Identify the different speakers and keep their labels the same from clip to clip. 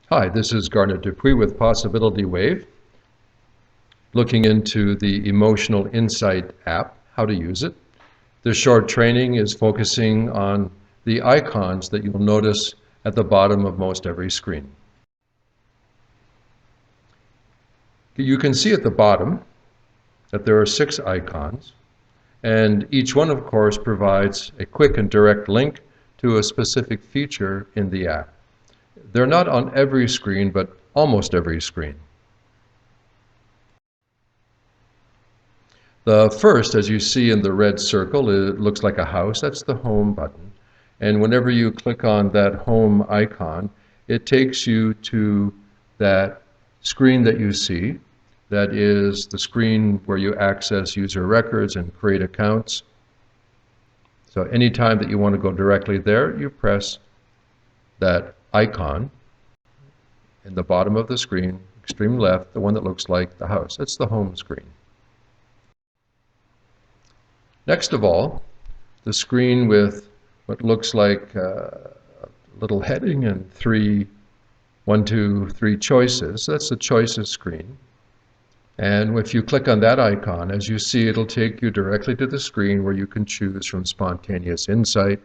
Speaker 1: Hi, this is Garnet Dupuis with Possibility Wave, looking into the Emotional Insight app, how to use it. This short training is focusing on the icons that you'll notice at the bottom of most every screen. You can see at the bottom that there are 6 icons, and each one, of course, provides a quick and direct link to a specific feature in the app. They're not on every screen, but almost every screen. The first, as you see in the red circle, it looks like a house. That's the home button. And whenever you click on that home icon, it takes you to that screen that you see. That is the screen where you access user records and create accounts. So anytime that you want to go directly there, you press that icon in the bottom of the screen, extreme left, the one that looks like the house. That's the home screen. Next of all, the screen with what looks like a little heading and 3 choices. That's the choices screen. And if you click on that icon, as you see, it'll take you directly to the screen where you can choose from spontaneous insight,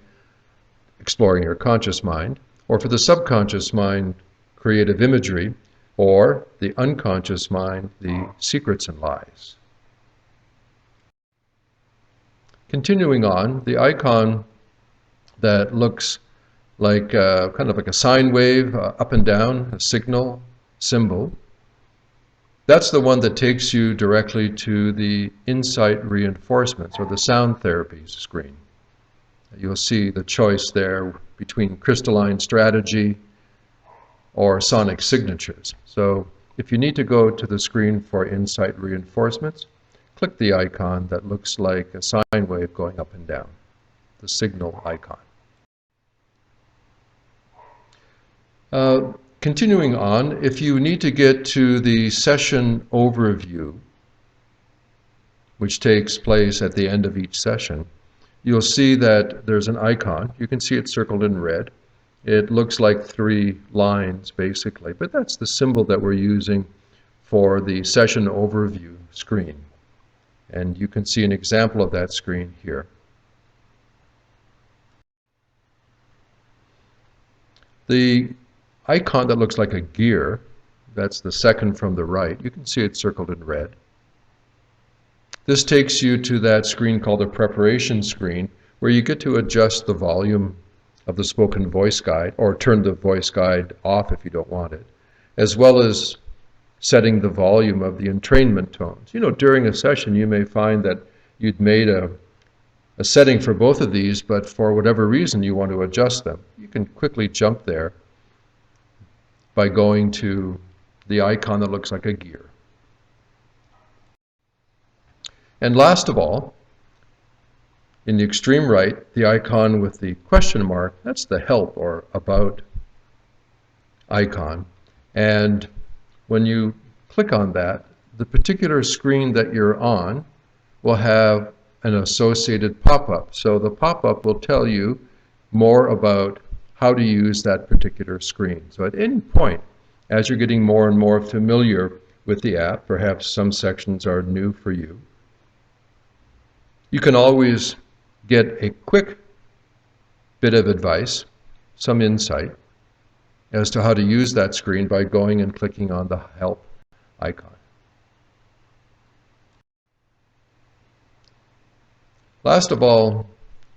Speaker 1: exploring your conscious mind, or for the subconscious mind, creative imagery, or the unconscious mind, the secrets and lies. Continuing on, the icon that looks like kind of like a sine wave, up and down, a signal symbol, that's the one that takes you directly to the insight reinforcements, or the sound therapies screen. You'll see the choice there between crystalline strategy or sonic signatures. So if you need to go to the screen for insight reinforcements, click the icon that looks like a sine wave going up and down, the signal icon. Continuing on, if you need to get to the session overview, which takes place at the end of each session, you'll see that there's an icon. You can see it circled in red. It looks like 3 lines, basically, but that's the symbol that we're using for the session overview screen. And you can see an example of that screen here. The icon that looks like a gear, that's the second from the right. You can see it circled in red. This takes you to that screen called the preparation screen, where you get to adjust the volume of the spoken voice guide, or turn the voice guide off if you don't want it, as well as setting the volume of the entrainment tones. You know, during a session you may find that you'd made a setting for both of these, but for whatever reason you want to adjust them. You can quickly jump there by going to the icon that looks like a gear. And last of all, in the extreme right, the icon with the question mark, that's the help or about icon. And when you click on that, the particular screen that you're on will have an associated pop-up. So the pop-up will tell you more about how to use that particular screen. So at any point, as you're getting more and more familiar with the app, perhaps some sections are new for you, you can always get a quick bit of advice, some insight, as to how to use that screen by going and clicking on the help icon. Last of all,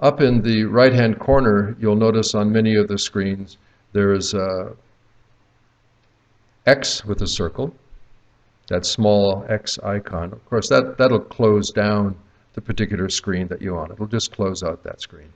Speaker 1: up in the right-hand corner, you'll notice on many of the screens there is a X with a circle, that small X icon. Of course, that'll close down the particular screen that you're on. It'll just close out that screen.